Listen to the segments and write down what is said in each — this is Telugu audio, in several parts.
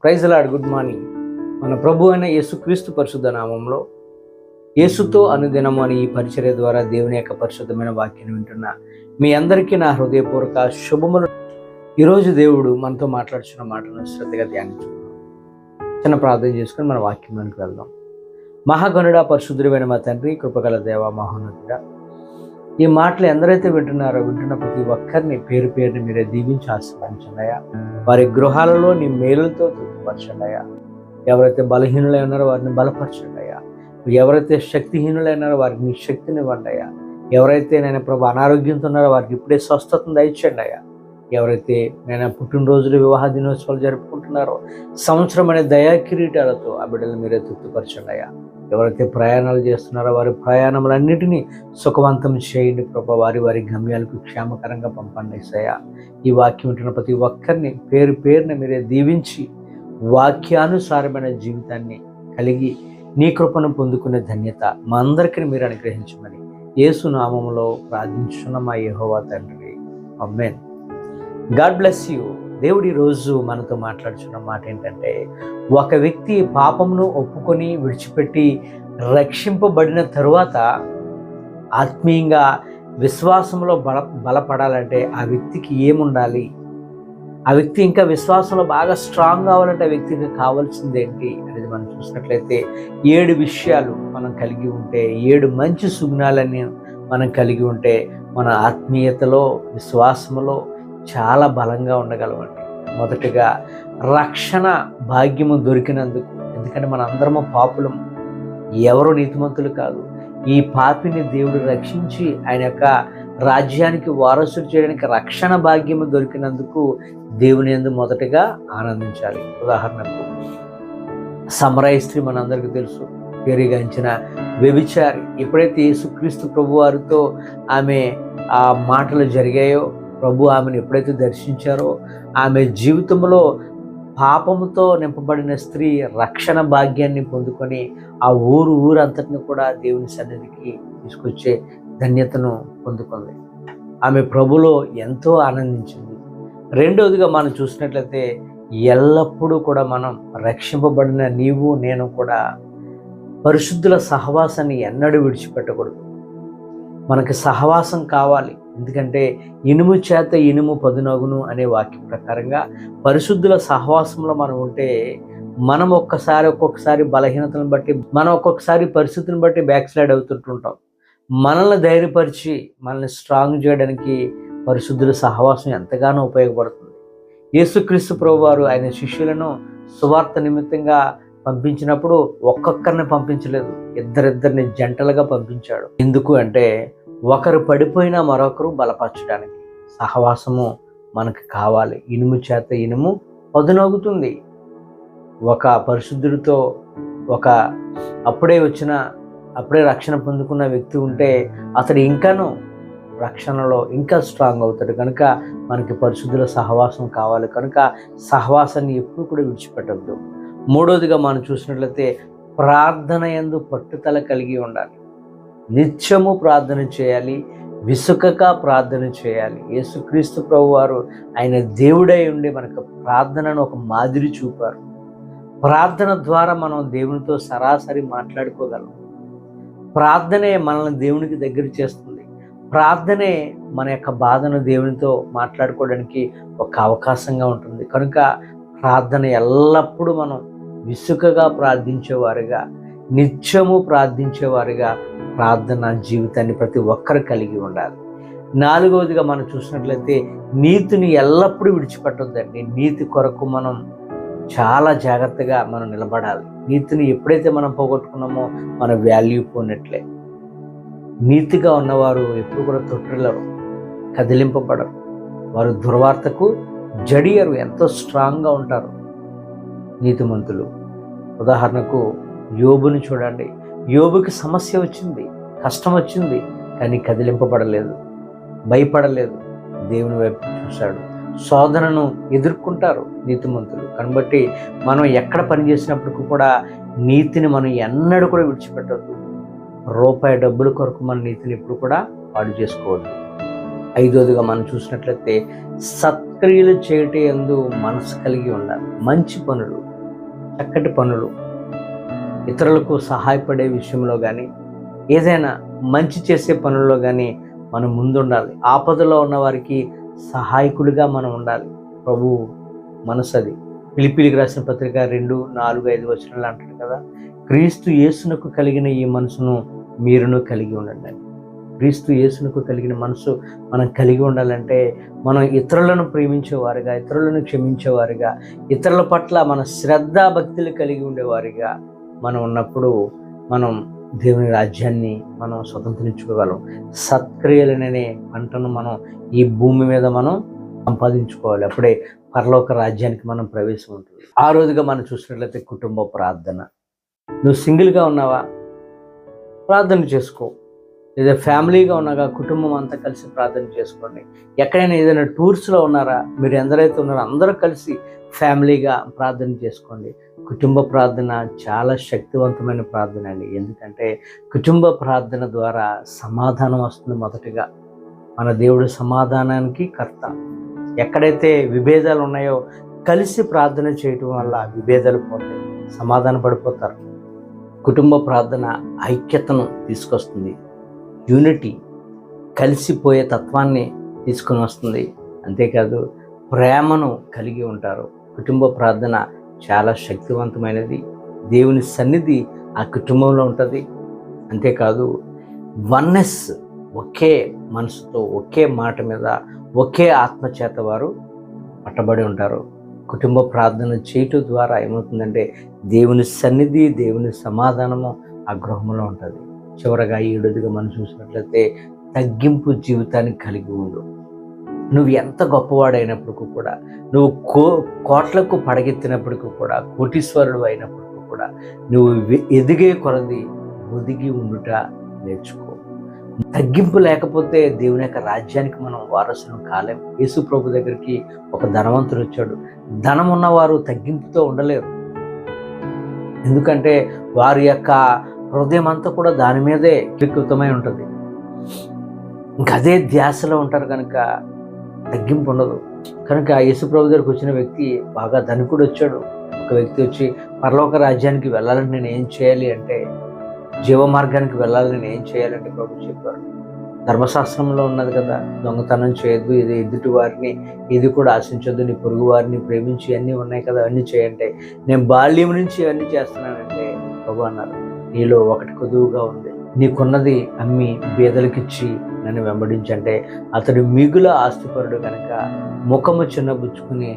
Praise lord. Good morning. మన ప్రభు అయిన యేసుక్రీస్తు పరిశుద్ధ నామంలో యేసుతో అనుదినము అని ఈ పరిచర్య ద్వారా దేవుని యొక్క పరిశుద్ధమైన వాక్యాన్ని వింటున్న మీ అందరికీ నా హృదయపూర్వక శుభములు. ఈరోజు దేవుడు మనతో మాట్లాడుతున్న మాటలను శ్రద్ధగా ధ్యానించుకుందాం. చిన్న ప్రార్థన చేసుకుని మన వాక్యంలోనికి వెళ్దాం. మహాగణుడా, పరిశుద్ధుడైన మా తండ్రి, కృపగల దేవ, మహోన్నతుడా, ఈ మాటలు ఎందరైతే వింటున్నారో వింటున్న ప్రతి ఒక్కరిని పేరు పేరుని మీరే దీవించి ఆశీర్వదించండియా. వారి గృహాలలో నీ మేలులతో తృప్తిపరచండియా. ఎవరైతే బలహీనులై ఉన్నారో వారిని బలపరచండియా. ఎవరైతే శక్తిహీనులైనారో వారికి నీ శక్తిని ఇవ్వండియా. ఎవరైతే నేను ప్రభు అనారోగ్యంతో ఉన్నారో వారికి ఇప్పుడే స్వస్థతను దయచేయండియా. ఎవరైతే నేను పుట్టినరోజులు, వివాహ దినోత్సవాలు జరుపుకుంటున్నారో సంవత్సరం అనే దయా కిరీటాలతో ఆ బిడ్డలు మీరే తృప్తిపరచండియా. ఎవరైతే ప్రయాణాలు చేస్తున్నారో వారి ప్రయాణములన్నిటినీ సుఖవంతం చేయండి ప్రభా. వారి గమ్యాలకు క్షేమకరంగా పంపండి యేసయ్యా. ఈ వాక్యం వింటున్న ప్రతి ఒక్కరిని పేరు పేరున మీరే దీవించి వాక్యానుసారమైన జీవితాన్ని కలిగి నీ కృపను పొందుకునే ధన్యత మా అందరికీ మీరు అనుగ్రహించమని యేసు నామములో ప్రార్థించున్న మా యెహోవా తండ్రి, ఆమేన్. God bless you. దేవుడు ఈరోజు మనతో మాట్లాడుతున్న మాట ఏంటంటే, ఒక వ్యక్తి పాపమును ఒప్పుకొని విడిచిపెట్టి రక్షింపబడిన తరువాత ఆత్మీయంగా విశ్వాసంలో బలపడాలంటే ఆ వ్యక్తికి ఏముండాలి? ఆ వ్యక్తి ఇంకా విశ్వాసంలో బాగా స్ట్రాంగ్ కావాలంటే ఆ వ్యక్తికి కావాల్సింది ఏంటి అనేది మనం చూసినట్లయితే 7 విషయాలు మనం కలిగి ఉంటే, 7 మంచి సుగుణాలన్నీ మనం కలిగి ఉంటే మన ఆత్మీయతలో, విశ్వాసములో చాలా బలంగా ఉండగలమండి. మొదటిగా రక్షణ భాగ్యము దొరికినందుకు. ఎందుకంటే మన అందరము పాపులం, ఎవరు నీతిమంతులు కాదు. ఈ పాపిని దేవుడు రక్షించి ఆయన యొక్క రాజ్యానికి వారసుడు చేయడానికి రక్షణ భాగ్యము దొరికినందుకు దేవుని యందు మొదటగా ఆనందించాలి. ఉదాహరణకు సమరయ స్త్రీ మనందరికీ తెలుసు, పేరుగాంచిన వ్యభిచారి. ఎప్పుడైతే యేసుక్రీస్తు ప్రభు వారితో ఆమె ఆ మాటలు జరిగాయో, ప్రభు ఆమెను ఎప్పుడైతే దర్శించారో, ఆమె జీవితంలో పాపముతో నింపబడిన స్త్రీ రక్షణ భాగ్యాన్ని పొందుకొని ఆ ఊరంతటిని కూడా దేవుని సన్నిధికి తీసుకొచ్చే ధన్యతను పొందుకుంది. ఆమె ప్రభులో ఎంతో ఆనందించింది. రెండవదిగా మనం చూసినట్లయితే, ఎల్లప్పుడూ కూడా మనం రక్షింపబడిన నీవు నేను కూడా పరిశుద్ధుల సహవాసాన్ని ఎన్నడూ విడిచిపెట్టకూడదు. మనకి సహవాసం కావాలి. ఎందుకంటే ఇనుము చేత ఇనుము పదునగును అనే వాక్యం ప్రకారంగా పరిశుద్ధుల సహవాసంలో మనం ఉంటే మనం ఒక్కొక్కసారి బలహీనతలను బట్టి, మనం ఒక్కొక్కసారి పరిస్థితులను బట్టి బ్యాక్ స్లైడ్ అవుతుంటుంటాం. మనల్ని ధైర్యపరిచి మనల్ని స్ట్రాంగ్ చేయడానికి పరిశుద్ధుల సహవాసం ఎంతగానో ఉపయోగపడుతుంది. యేసుక్రీస్తు ప్రభువారు ఆయన శిష్యులను సువార్త నిమిత్తంగా పంపించినప్పుడు ఒక్కొక్కరిని పంపించలేదు, ఇద్దరిద్దరిని జంటలుగా పంపించాడు. ఎందుకు అంటే ఒకరు పడిపోయినా మరొకరు బలపరచడానికి. సహవాసము మనకు కావాలి. ఇనుము చేత ఇనుము పదునగుతుంది. ఒక పరిశుద్ధుడితో అప్పుడే రక్షణ పొందుకున్న వ్యక్తి ఉంటే అతడు ఇంకాను రక్షణలో ఇంకా స్ట్రాంగ్ అవుతాడు. కనుక మనకి పరిశుద్ధుల సహవాసం కావాలి. కనుక సహవాసాన్ని ఎప్పుడు కూడా విడిచిపెట్టద్దు. మూడవదిగా మనం చూసినట్లయితే ప్రార్థన యందు పట్టుదల కలిగి ఉండాలి. నిత్యము ప్రార్థన చేయాలి, విసుకక ప్రార్థన చేయాలి. యేసుక్రీస్తు ప్రభువారు ఆయన దేవుడై ఉండి మనకు ప్రార్థనను ఒక మాదిరి చూపారు. ప్రార్థన ద్వారా మనం దేవునితో సరాసరి మాట్లాడుకోగలం. ప్రార్థనే మనల్ని దేవునికి దగ్గర చేస్తుంది. ప్రార్థనే మన యొక్క బాధను దేవునితో మాట్లాడుకోవడానికి ఒక అవకాశంగా ఉంటుంది. కనుక ప్రార్థన ఎల్లప్పుడూ మనం విసుకగా ప్రార్థించేవారుగా, నిత్యము ప్రార్థించేవారుగా ప్రార్థన జీవితాన్ని ప్రతి ఒక్కరు కలిగి ఉండాలి. నాలుగవదిగా మనం చూసినట్లయితే నీతిని ఎల్లప్పుడూ విడిచిపెట్టొద్దండి. నీతి కొరకు మనం చాలా జాగ్రత్తగా మనం నిలబడాలి. నీతిని ఎప్పుడైతే మనం పోగొట్టుకున్నామో మన వాల్యూ పోయినట్లే. నీతిగా ఉన్నవారు ఎప్పుడు కూడా తొట్టిల్లరు, కదిలింపబడరు. వారు దుర్వార్తకు జడియరు, ఎంతో స్ట్రాంగ్గా ఉంటారు నీతిమంతులు. ఉదాహరణకు యోబుని చూడండి. యోబుకి సమస్య వచ్చింది, కష్టం వచ్చింది, కానీ కదిలింపబడలేదు, భయపడలేదు, దేవుని వైపు చూశాడు. శోధనను ఎదుర్కొంటారు నీతిమంతులు. కాబట్టి మనం ఎక్కడ పనిచేసినప్పటికీ కూడా నీతిని మనం ఎన్నడూ కూడా విడిచిపెట్టద్దు. రూపాయి డబ్బుల కొరకు మన నీతిని ఎప్పుడు కూడా పాడు చేసుకోవద్దు. ఐదవదిగా మనం చూసినట్లయితే సత్క్రియలు చేయటం యందు మనసు కలిగి ఉండాలి. మంచి పనులు, చక్కటి పనులు, ఇతరులకు సహాయపడే విషయంలో కానీ, ఏదైనా మంచి చేసే పనుల్లో కానీ మనం ముందుండాలి. ఆపదలో ఉన్న వారికి సహాయకుడిగా మనం ఉండాలి. ప్రభు మనసు అది. ఫిలిప్పీయులకు రాసిన పత్రిక 2:4-5 వచనాలు అంటాడు కదా, క్రీస్తు యేసునకు కలిగిన ఈ మనసును మీరును కలిగి ఉండండి. క్రీస్తు యేసునకు కలిగిన మనసు మనం కలిగి ఉండాలంటే మనం ఇతరులను ప్రేమించేవారుగా, ఇతరులను క్షమించేవారుగా, ఇతరుల పట్ల మన శ్రద్ధాభక్తులు కలిగి ఉండేవారుగా మనం ఉన్నప్పుడు మనం దేవుని రాజ్యాన్ని మనం స్వతంత్రించుకోగలం. సత్క్రియలనే పంటను మనం ఈ భూమి మీద మనం సంపాదించుకోవాలి. అప్పుడే పరలోక రాజ్యానికి మనం ప్రవేశం ఉంటుంది. ఆ రోజుగా మనం చూసినట్లయితే కుటుంబ ప్రార్థన. నువ్వు సింగిల్గా ఉన్నావా? ప్రార్థన చేసుకో. లేదా ఫ్యామిలీగా ఉన్నాగా కుటుంబం అంతా కలిసి ప్రార్థన చేసుకోండి. ఎక్కడైనా ఏదైనా టూర్స్లో ఉన్నారా? మీరు ఎందరైతే ఉన్నారో అందరూ కలిసి ఫ్యామిలీగా ప్రార్థన చేసుకోండి. కుటుంబ ప్రార్థన చాలా శక్తివంతమైన ప్రార్థన అండి. ఎందుకంటే కుటుంబ ప్రార్థన ద్వారా సమాధానం వస్తుంది. మొదటిగా మన దేవుడు సమాధానానికి కర్త. ఎక్కడైతే విభేదాలు ఉన్నాయో కలిసి ప్రార్థన చేయటం వల్ల విభేదాలు పోతాయి, సమాధాన పడిపోతారు. కుటుంబ ప్రార్థన ఐక్యతను తీసుకొస్తుంది, యూనిటీ, కలిసిపోయే తత్వాన్ని తీసుకొని వస్తుంది. అంతేకాదు ప్రేమను కలిగి ఉంటారు. కుటుంబ ప్రార్థన చాలా శక్తివంతమైనది. దేవుని సన్నిధి ఆ కుటుంబంలో ఉంటుంది. అంతేకాదు వన్నెస్, ఒకే మనసుతో ఒకే మాట మీద ఒకే ఆత్మచేత వారు పట్టబడి ఉంటారు. కుటుంబ ప్రార్థన చేయటం ద్వారా ఏమవుతుందంటే దేవుని సన్నిధి, దేవుని సమాధానము ఆ గృహంలో ఉంటుంది. చివరగా 7గా మనం చూసినట్లయితే తగ్గింపు జీవితాన్ని కలిగి ఉండు. నువ్వు ఎంత గొప్పవాడైనప్పటికీ కూడా, నువ్వు కోట్లకు పడగెత్తినప్పటికీ కూడా, కోటీశ్వరుడు అయినప్పటికీ కూడా నువ్వు ఎదిగే కొలది ఒదిగి ఉండుట నేర్చుకో. తగ్గింపు లేకపోతే దేవుని యొక్క రాజ్యానికి మనం వారసులు కాలేం. యేసు ప్రభు దగ్గరికి ఒక ధనవంతుడు వచ్చాడు. ధనం ఉన్నవారు తగ్గింపుతో ఉండలేరు. ఎందుకంటే వారి యొక్క హృదయం అంతా కూడా దాని మీదే కేంద్రీకృతమై ఉంటుంది. ఇంకా అదే ధ్యాసలో ఉంటారు కనుక తగ్గింపు ఉండదు. కనుక యేసు ప్రభు దగ్గరికి వచ్చిన వ్యక్తి బాగా ధనికుడు వచ్చాడు. ఒక వ్యక్తి వచ్చి పరలోక రాజ్యానికి వెళ్ళాలని నేను ఏం చేయాలి అంటే, జీవ మార్గానికి వెళ్ళాలని నేను ఏం చేయాలంటే ప్రభు చెప్పారు. ధర్మశాస్త్రంలో ఉన్నది కదా, దొంగతనం చేయొద్దు, ఇది ఎదుటి వారిని ఇది కూడా ఆశించొద్దు, నీ పొరుగు వారిని ప్రేమించి అన్నీ ఉన్నాయి కదా, అవన్నీ చేయంటే నేను బాల్యం నుంచి ఇవన్నీ చేస్తున్నానంటే ప్రభు అన్నారు, నీలో ఒకటి కొదువుగా ఉంది, నీకున్నది అమ్మి బీదలకిచ్చి నన్ను వెంబడించంటే అతడు మిగుల ఆస్తిపరుడు కనుక ముఖము చిన్నబుచ్చుకుని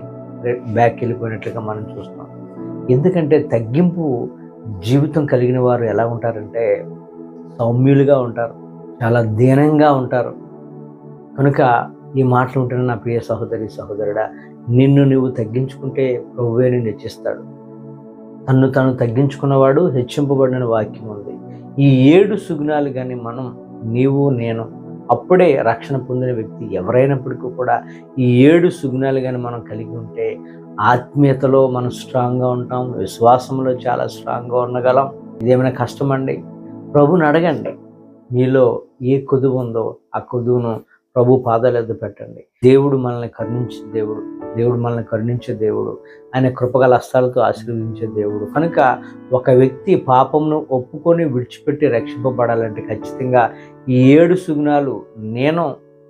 బ్యాక్ వెళ్ళిపోయినట్లుగా మనం చూస్తాం. ఎందుకంటే తగ్గింపు జీవితం కలిగిన వారు ఎలా ఉంటారంటే సౌమ్యులుగా ఉంటారు, చాలా దీనంగా ఉంటారు. కనుక ఈ మాటలు ఉంటున్న నా ప్రియ సహోదరి సహోదరుడా, నిన్ను నువ్వు తగ్గించుకుంటే ప్రభువే నిన్ను హెచ్చిస్తాడు. తన్ను తాను తగ్గించుకున్నవాడు హెచ్చింపబడిన వాక్యం ఉంది. ఈ 7 సుగుణాలు కానీ మనం, నీవు, నేను, అప్పుడే రక్షణ పొందిన వ్యక్తి ఎవరైనప్పటికీ కూడా ఈ 7 సుగుణాలు కానీ మనం కలిగి ఉంటే ఆత్మీయతలో మనం స్ట్రాంగ్గా ఉంటాం, విశ్వాసంలో చాలా స్ట్రాంగ్గా ఉండగలం. ఇదేమైనా కష్టమండి? ప్రభుని అడగండి. మీలో ఏ కొదువు ఉందో ఆ కొదువును ప్రభు పాదాల ఎద్ద పెట్టండి. దేవుడు మనల్ని కరుణించే దేవుడు, దేవుడు మనల్ని కరుణించే దేవుడు, ఆయన కృపగల హస్తాలతో ఆశీర్వదించే దేవుడు. కనుక ఒక వ్యక్తి పాపంను ఒప్పుకొని విడిచిపెట్టి రక్షింపబడాలంటే ఖచ్చితంగా ఈ 7 సుగుణాలు నేను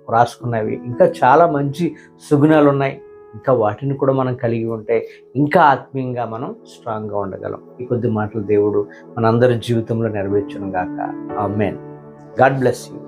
రాసుకున్నవి. ఇంకా చాలా మంచి సుగుణాలు ఉన్నాయి. ఇంకా వాటిని కూడా మనం కలిగి ఉంటే ఇంకా ఆత్మీయంగా మనం స్ట్రాంగ్గా ఉండగలం. ఈ కొద్ది మాటలు దేవుడు మనందరి జీవితంలో నెరవేర్చును గాక. ఆమేన్. God bless you.